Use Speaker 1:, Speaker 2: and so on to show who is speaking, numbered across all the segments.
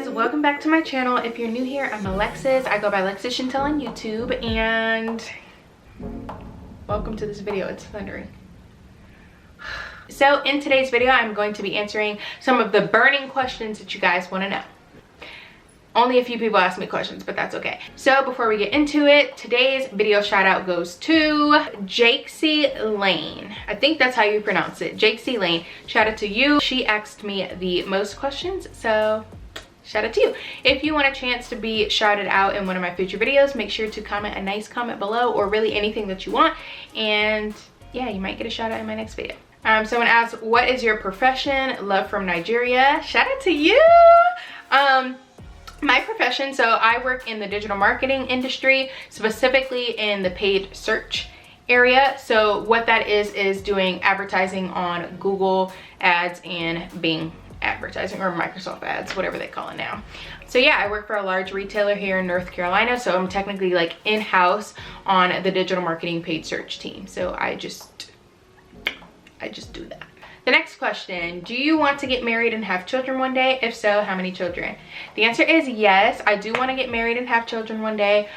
Speaker 1: guys, welcome back to my channel. If you're new here, I'm Alexis. I go by Lexis Shantell on YouTube, and welcome to this video. It's thundering. So in today's video, I'm going to be answering some of the burning questions that you guys want to know. Only a few people ask me questions, but that's okay. So before we get into it, today's video shout out goes to Jakesy Lane. I think that's how you pronounce it, Jakesy Lane. Shout out to you. She asked me the most questions, so shout out to you. If you want a chance to be shouted out in one of my future videos, make sure to comment a nice comment below, or really anything that you want, and yeah, you might get a shout out in my next video. Someone asked, what is your profession? Love from Nigeria. Shout out to you. My profession, so I work in the digital marketing industry, specifically in the paid search area. So what that is doing advertising on Google ads and Bing advertising, or Microsoft ads, whatever they call it now. So yeah, I work for a large retailer here in North Carolina, so I'm technically like in-house on the digital marketing paid search team. So I just do that. The next question, do you want to get married and have children one day? If so, how many children? The answer is yes, I do want to get married and have children one day.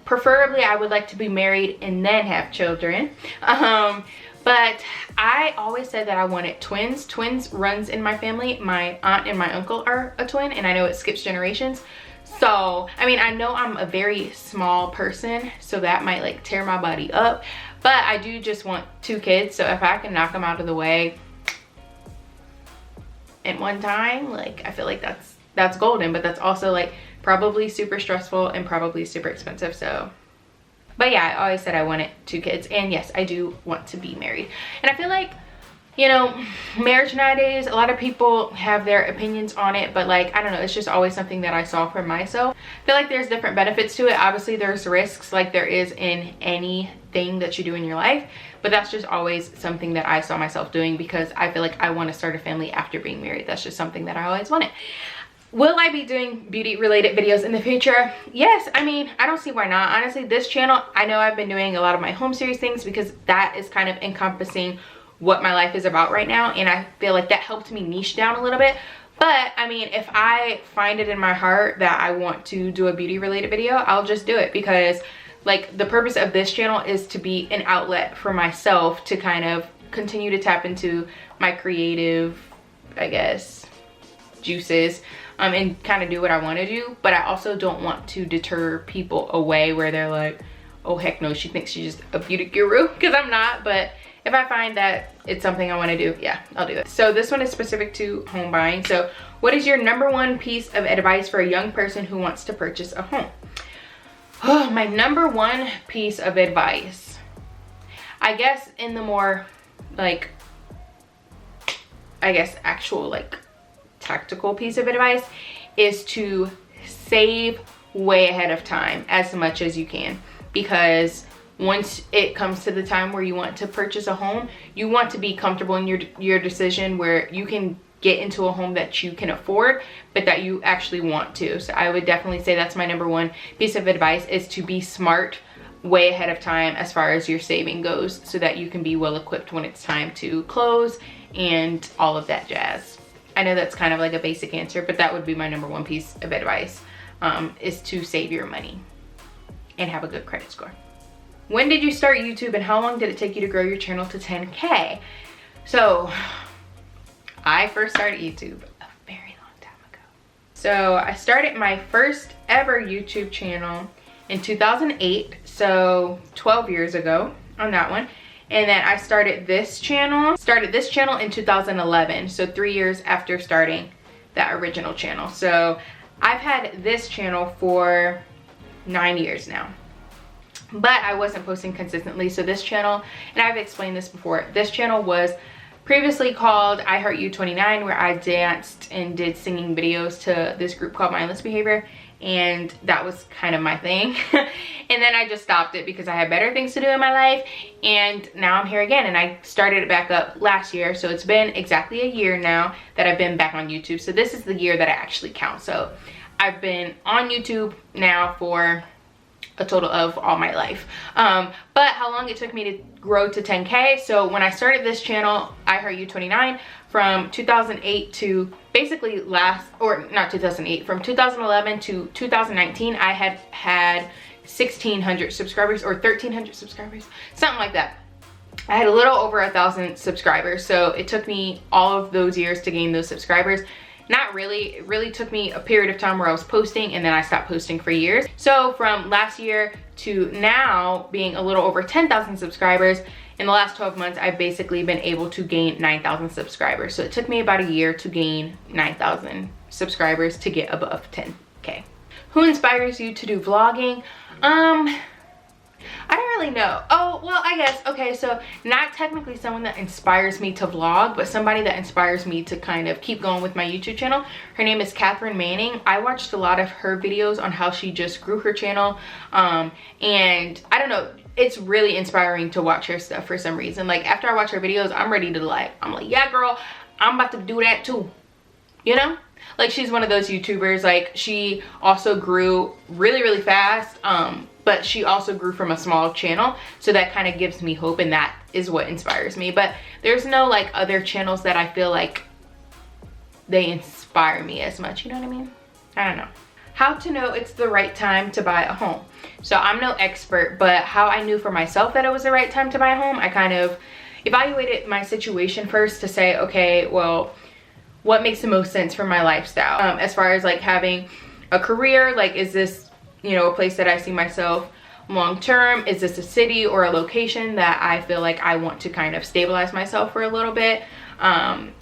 Speaker 1: Preferably, I would like to be married and then have children. But I always said that I wanted twins. Twins runs in my family. My aunt and my uncle are a twin, and I know it skips generations. So, I mean, I know I'm a very small person, so that might like tear my body up. But I do just want 2 kids, so if I can knock them out of the way in one time, like, I feel like that's golden. But that's also like probably super stressful and probably super expensive. So, but yeah, I always said I wanted 2 kids, and yes, I do want to be married. And I feel like, you know, marriage nowadays, a lot of people have their opinions on it, but like, I don't know, it's just always something that I saw for myself. I feel like there's different benefits to it. Obviously there's risks, like there is in anything that you do in your life, but that's just always something that I saw myself doing, because I feel like I want to start a family after being married. That's just something that I always wanted. Will I be doing beauty related videos in the future? Yes, I mean, I don't see why not. Honestly, this channel, I know I've been doing a lot of my home series things because that is kind of encompassing what my life is about right now, and I feel like that helped me niche down a little bit. But I mean, if I find it in my heart that I want to do a beauty related video, I'll just do it, because like the purpose of this channel is to be an outlet for myself to kind of continue to tap into my creative, I guess, juices, and kind of do what I want to do. But I also don't want to deter people away where they're like, oh heck no, she thinks she's just a beauty guru, because I'm not. But if I find that it's something I want to do, yeah, I'll do it. So this one is specific to home buying. So what is your #1 piece of advice for a young person who wants to purchase a home? Oh, my #1 piece of advice, I guess in the more like, I guess actual like tactical piece of advice, is to save way ahead of time as much as you can. Because once it comes to the time where you want to purchase a home, you want to be comfortable in your decision, where you can get into a home that you can afford, but that you actually want to. So I would definitely say that's my #1 piece of advice, is to be smart way ahead of time as far as your saving goes, so that you can be well equipped when it's time to close and all of that jazz. I know that's kind of like a basic answer, but that would be my #1 piece of advice, is to save your money and have a good credit score. When did you start YouTube, and how long did it take you to grow your channel to 10K? So I first started YouTube a very long time ago. So I started my first ever YouTube channel in 2008, so 12 years ago on that one. And then I started this channel in 2011, so 3 years after starting that original channel. So I've had this channel for 9 years now, but I wasn't posting consistently. So this channel, and I've explained this before, this channel was previously called I Heart You 29, where I danced and did singing videos to this group called Mindless Behavior, and that was kind of my thing. And then I just stopped it because I had better things to do in my life, and now I'm here again, and I started it back up last year. So it's been exactly a year now that I've been back on YouTube. So this is the year that I actually count. So I've been on YouTube now for a total of all my life. But how long it took me to grow to 10K. So when I started this channel, I Heart You 29, from 2008 to basically not 2008, from 2011 to 2019, I had 1,600 subscribers or 1,300 subscribers, something like that. I had a little over 1,000 subscribers. So it took me all of those years to gain those subscribers. Not really, it really took me a period of time where I was posting and then I stopped posting for years. So from last year to now being a little over 10,000 subscribers, in the last 12 months, I've basically been able to gain 9,000 subscribers. So it took me about a year to gain 9,000 subscribers to get above 10K. Who inspires you to do vlogging? I don't really know. Oh, well, I guess, okay, so not technically someone that inspires me to vlog, but somebody that inspires me to kind of keep going with my YouTube channel. Her name is Catherine Manning. I watched a lot of her videos on how she just grew her channel. And I don't know, it's really inspiring to watch her stuff for some reason. Like after I watch her videos, I'm ready to I'm like, yeah, girl, I'm about to do that too, you know? Like she's one of those YouTubers, like she also grew really, really fast. But she also grew from a small channel, so that kind of gives me hope, and that is what inspires me. But there's no like other channels that I feel like they inspire me as much, you know what I mean? I don't know. How to know it's the right time to buy a home. So I'm no expert, but how I knew for myself that it was the right time to buy a home, I kind of evaluated my situation first to say, okay, well, what makes the most sense for my lifestyle? As far as like having a career, like is this, you know, a place that I see myself long term? Is this a city or a location that I feel like I want to kind of stabilize myself for a little bit? And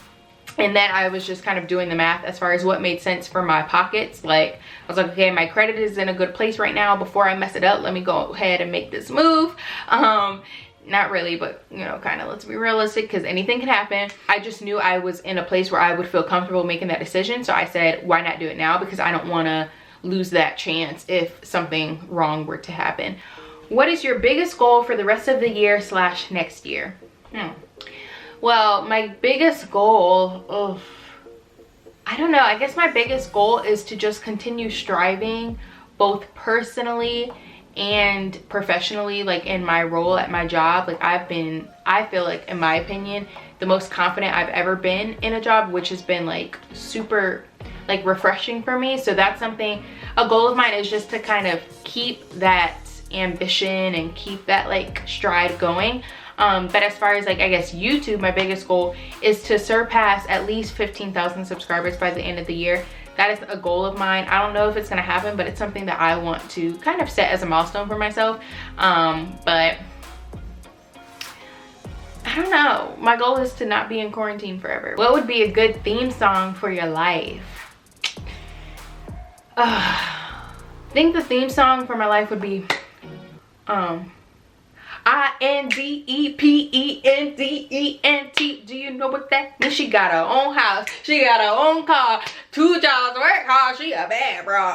Speaker 1: then I was just kind of doing the math as far as what made sense for my pockets. Like I was like, okay, my credit is in a good place right now. Before I mess it up, let me go ahead and make this move. Not really, but you know, kind of, let's be realistic because anything can happen. I just knew I was in a place where I would feel comfortable making that decision. So I said, why not do it now? Because I don't want to lose that chance if something wrong were to happen. What is your biggest goal for the rest of the year / next year? Well, my biggest goal, I don't know. I guess my biggest goal is to just continue striving both personally and professionally, like in my role at my job. Like I feel like, in my opinion, the most confident I've ever been in a job, which has been like super like refreshing for me. So that's something, a goal of mine is just to kind of keep that ambition and keep that like stride going. But as far as like, I guess YouTube, my biggest goal is to surpass at least 15,000 subscribers by the end of the year. That is a goal of mine. I don't know if it's gonna happen, but it's something that I want to kind of set as a milestone for myself. But I don't know. My goal is to not be in quarantine forever. What would be a good theme song for your life? I think the theme song for my life would be INDEPENDENT. Do you know what that means? She got her own house, she got her own car, 2 jobs, work hard, she a bad bro. Oh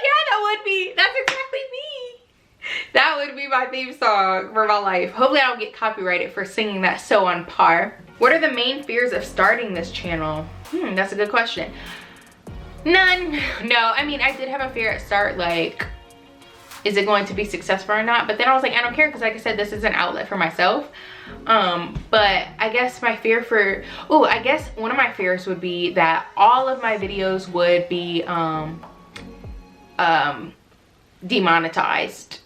Speaker 1: yeah, that's exactly me. That would be my theme song for my life. Hopefully I don't get copyrighted for singing that so on par. What are the main fears of starting this channel? That's a good question. None. No, I mean, I did have a fear at start, like, is it going to be successful or not? But then I was like, I don't care, because like I said, this is an outlet for myself. But I guess my fear for, I guess one of my fears would be that all of my videos would be demonetized.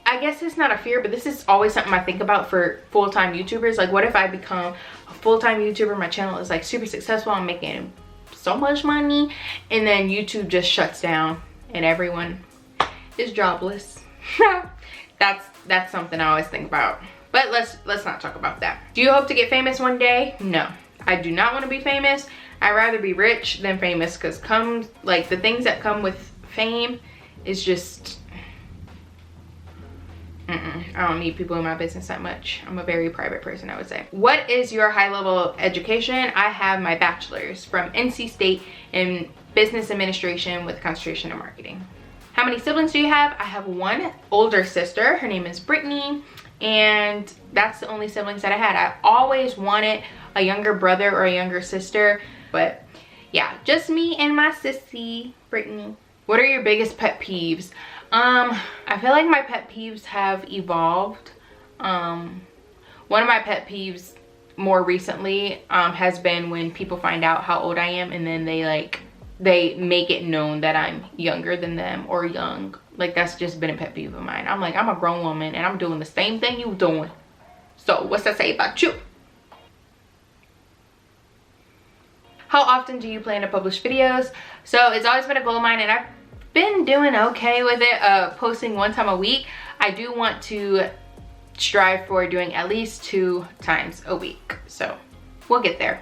Speaker 1: I guess it's not a fear, but this is always something I think about for full-time YouTubers. Like, what if I become a full-time YouTuber, my channel is like super successful, I'm making so much money, and then YouTube just shuts down and everyone is jobless. That's something I always think about. But let's not talk about that. Do you hope to get famous one day? No, I do not want to be famous. I'd rather be rich than famous, because like the things that come with fame is just I don't need people in my business that much. I'm a very private person, I would say. What is your high-level education? I have my bachelor's from NC State in business administration with concentration in marketing. How many siblings do you have? I have one older sister. Her name is Brittany, and that's the only siblings that I had. I always wanted a younger brother or a younger sister, but yeah, just me and my sissy, Brittany. What are your biggest pet peeves? I feel like my pet peeves have evolved. One of my pet peeves more recently has been when people find out how old I am and then they make it known that I'm younger than them or young. Like, that's just been a pet peeve of mine. I'm like, I'm a grown woman and I'm doing the same thing you doing. So what's that say about you? How often do you plan to publish videos? So it's always been a goal of mine, and I've been doing okay with it, posting 1 time a week. I do want to strive for doing at least 2 times a week. So we'll get there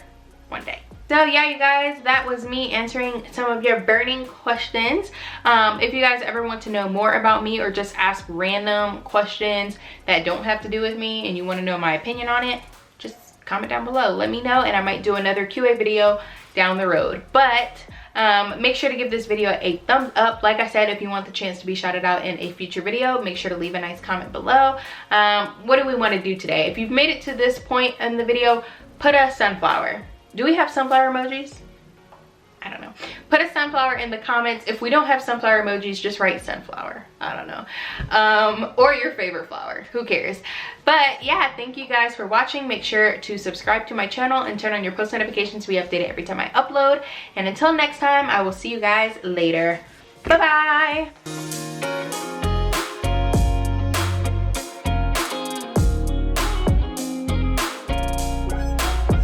Speaker 1: one day. So yeah, you guys, that was me answering some of your burning questions. If you guys ever want to know more about me or just ask random questions that don't have to do with me and you want to know my opinion on it, just comment down below. Let me know and I might do another QA video down the road. But make sure to give this video a thumbs up. Like I said, if you want the chance to be shouted out in a future video, make sure to leave a nice comment below. What do we want to do today? If you've made it to this point in the video, put a sunflower. Do we have sunflower emojis? I don't know. Put a sunflower in the comments. If we don't have sunflower emojis, just write sunflower. I don't know. Or your favorite flower. Who cares? But yeah, thank you guys for watching. Make sure to subscribe to my channel and turn on your post notifications to be updated every time I upload. And until next time, I will see you guys later. Bye-bye.